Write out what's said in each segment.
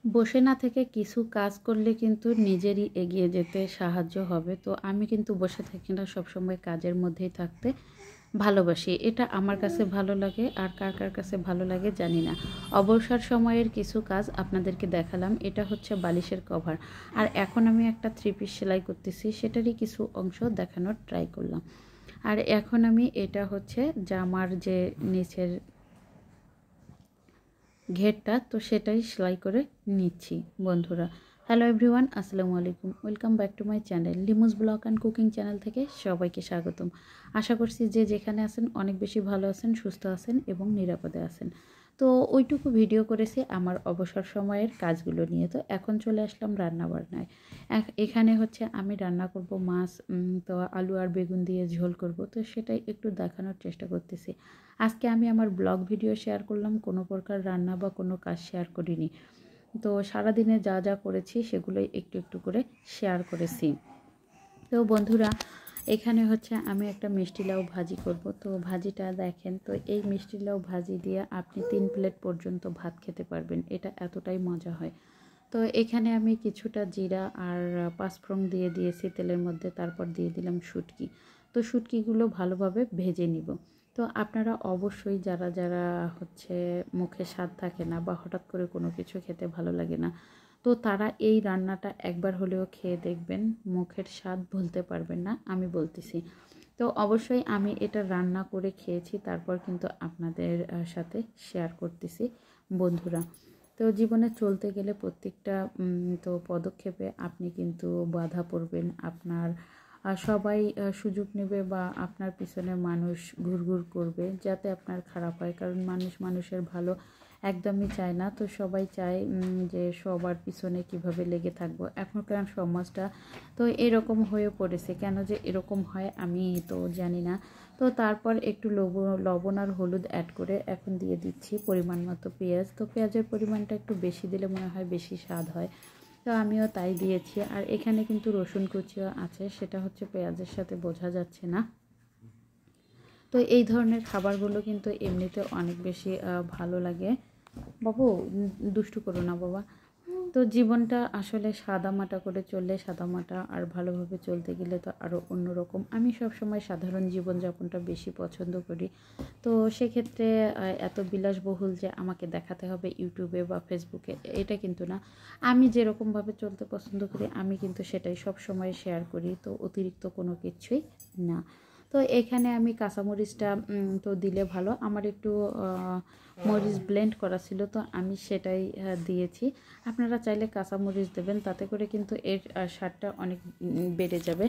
বসে না থেকে কিছু কাজ করলে কিন্তু নিজেরই এগিয়ে যেতে সাহায্য হবে। তো আমি কিন্তু বসে থাকি না, সবসময় কাজের মধ্যেই থাকতে ভালোবাসি। এটা আমার কাছে ভালো লাগে, আর কার কার কাছে ভালো লাগে জানি না। অবসর সময়ের কিছু কাজ আপনাদেরকে দেখালাম। এটা হচ্ছে বালিশের কভার, আর এখন আমি একটা 3 পিস সেলাই করতেছি, সেটারই কিছু অংশ দেখানোর ট্রাই করলাম। আর এখন আমি এটা হচ্ছে জামার যে নিচের ঘেরটা, তো সেটাই সেলাই করে নিচ্ছি বন্ধুরা। হ্যালো এভরিওয়ান, আসসালামু আলাইকুম, welcome back to my channel লিমুস blog and cooking channel থেকে সবাইকে স্বাগতম। আশা করছি যে যেখানে আছেন অনেক বেশি ভালো আছেন, সুস্থ আছেন এবং নিরাপদে আছেন। তো ওইটুকু ভিডিও করেছি আমার অবসর সময়ের কাজগুলো নিয়ে। তো এখন চলে আসলাম রান্নাবান্নায়। এখানে হচ্ছে আমি রান্না করব মাছ, তো আলু আর বেগুন দিয়ে ঝোল করব, তো সেটাই একটু দেখানোর চেষ্টা করতেছি। আজকে আমি আমার ব্লগ ভিডিও শেয়ার করলাম, কোনো প্রকার রান্না বা কোনো কাজ শেয়ার করিনি। তো সারাদিনে যা যা করেছি সেগুলোই একটু একটু করে শেয়ার করেছি। তো বন্ধুরা, এখানে হচ্ছে আমি একটা মিষ্টি লাউ ভাজি করব। তো ভাজিটা দেখেন, তো এই মিষ্টি লাউ ভাজি দিয়ে আপনি 3 প্লেট পর্যন্ত ভাত খেতে পারবেন, এটা এতটাই মজা হয়। তো এখানে আমি কিছুটা জিরা আর পাঁচফোড়ন দিয়ে দিয়েছি তেলের মধ্যে, তারপর দিয়ে দিলাম শুটকি। তো শুটকিগুলো ভালোভাবে ভেজে নিব। তো আপনারা অবশ্যই যারা যারা হচ্ছে মুখে স্বাদ থাকে না বা হঠাৎ করে কোনো কিছু খেতে ভালো লাগে না, তো তারা এই রান্নাটা একবার হলেও খেয়ে দেখবেন, মুখের স্বাদ ভুলতে পারবেন না, আমি বলতেছি। তো অবশ্যই আমি এটা রান্না করে খেয়েছি, তারপর কিন্তু আপনাদের সাথে শেয়ার করতেছি বন্ধুরা। তো জীবনে চলতে গেলে প্রত্যেকটা তো পদক্ষেপে আপনি কিন্তু বাধা পড়বেন, আপনার সবাই সুযোগ নেবে বা আপনার পিছনে মানুষ ঘুরঘুর করবে যাতে আপনার খারাপ হয়, কারণ মানুষ মানুষের ভালো একদমই চায় না। তো সবাই চায় যে সবার পিছনে কিভাবে লেগে থাকবো। এখনকার সমাজটা তো এরকম হয়ে পড়েছে, কেন যে এরকম হয় আমি তো জানি না। তো তারপর একটু লবণ আর হলুদ অ্যাড করে এখন দিয়ে দিচ্ছি পরিমাণ মতো পেঁয়াজ। তো পেঁয়াজের পরিমাণটা একটু বেশি দিলে মনে হয় বেশি স্বাদ হয়, তো আমিও তাই দিয়েছি। আর এখানে কিন্তু রসুন কুচিও আছে, সেটা হচ্ছে পেঁয়াজের সাথে বোঝা যাচ্ছে না। তো এই ধরনের খাবারগুলো কিন্তু এমনিতে অনেক বেশি ভালো লাগে। বাবু, দুষ্টু করো না বাবা। তো জীবনটা আসলে সাদামাটা করে চললে সাদামাটা, আর ভালোভাবে চলতে গেলে তো আরও অন্যরকম। আমি সবসময় সাধারণ জীবনযাপনটা বেশি পছন্দ করি। তো সেক্ষেত্রে এত বিলাসবহুল যে আমাকে দেখাতে হবে ইউটিউবে বা ফেসবুকে, এটা কিন্তু না। আমি যেরকমভাবে চলতে পছন্দ করি আমি কিন্তু সেটাই সবসময় শেয়ার করি, তো অতিরিক্ত কোনো কিছুই না। তো এখানে আমি কাঁচামরিচটা তো দিলে ভালো, আমার একটু মরিচ ব্লেন্ড করা ছিল, তো আমি সেটাই দিয়েছি। আপনারা চাইলে কাঁচামরিচ দেবেন, তাতে করে কিন্তু এর স্বাদটা অনেক বেড়ে যাবে।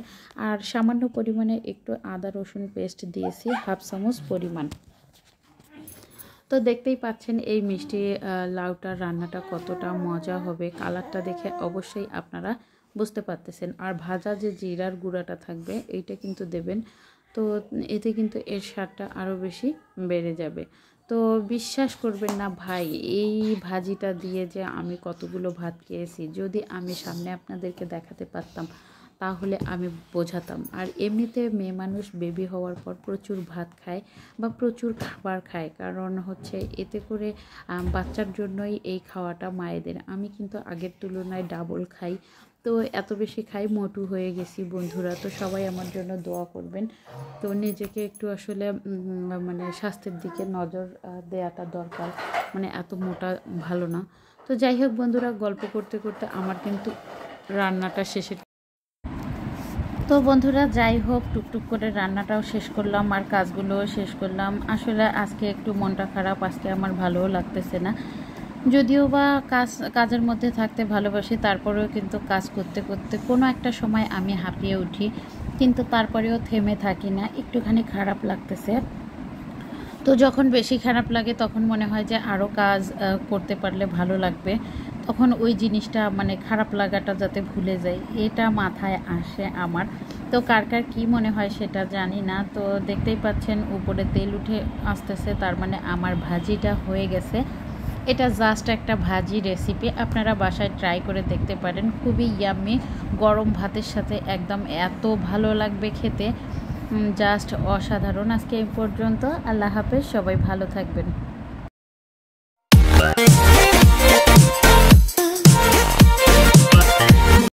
আর সামান্য পরিমাণে একটু আদা রসুন পেস্ট দিয়েছি, হাফ চামচ পরিমাণ। তো দেখতেই পাচ্ছেন এই মিষ্টি লাউটার রান্নাটা কতটা মজা হবে, কালারটা দেখে অবশ্যই আপনারা বুঝতে পারতেছেন। আর ভাজা যে জিরার গুঁড়াটা থাকবে এইটা কিন্তু দেবেন, তো এতে কিন্তু এর স্বাদটা আরও বেশি বেড়ে যাবে। তো বিশ্বাস করবেন না ভাই, এই ভাজিটা দিয়ে যে আমি কতগুলো ভাত খেয়েছি, যদি আমি সামনে আপনাদেরকে দেখাতে পারতাম তাহলে আমি বোঝাতাম। আর এমনিতে মেয়ে মানুষ বেবি হওয়ার পর প্রচুর ভাত খায় বা প্রচুর খাবার খায়, কারণ হচ্ছে এতে করে বাচ্চার জন্যই এই খাওয়াটা মায়েদের। আমি কিন্তু আগের তুলনায় ডাবল খাই, তো এত বেশি খাই, মোটু হয়ে গেছি বন্ধুরা। তো সবাই আমার জন্য দোয়া করবেন। তো নিজেকে একটু আসলে মানে স্বাস্থ্যের দিকে নজর দেওয়াটা দরকার, মানে এত মোটা ভালো না। তো যাই হোক বন্ধুরা, গল্প করতে করতে আমার কিন্তু রান্নাটা শেষের। তো বন্ধুরা যাই হোক, টুকটুক করে রান্নাটাও শেষ করলাম আর কাজগুলোও শেষ করলাম। আসলে আজকে একটু মনটা খারাপ, আজকে আমার ভালোও লাগতেছে না। যদিও বা কাজের মধ্যে থাকতে ভালোবাসি, তারপরেও কিন্তু কাজ করতে করতে কোনো একটা সময় আমি হাঁপিয়ে উঠি, কিন্তু তারপরেও থেমে থাকি না, একটুখানি খারাপ লাগতেছে। তো যখন বেশি খারাপ লাগে তখন মনে হয় যে আরও কাজ করতে পারলে ভালো লাগবে, তখন ওই জিনিসটা মানে খারাপ লাগাটা যাতে ভুলে যাই, এটা মাথায় আসে আমার। তো কার কার কী মনে হয় সেটা জানি না। তো দেখতেই পাচ্ছেন উপরে তেল উঠে আসতেছে, তার মানে আমার ভাজিটা হয়ে গেছে। এটা জাস্ট একটা ভাজি রেসিপি, আপনারা বাসায় ট্রাই করে দেখতে পারেন, খুবই ইয়াম্মি। গরম ভাতের সাথে একদম এত ভালো লাগবে খেতে, জাস্ট অসাধারণ। আজকে এই পর্যন্ত, আল্লাহ হাফেজ, সবাই ভালো থাকবেন।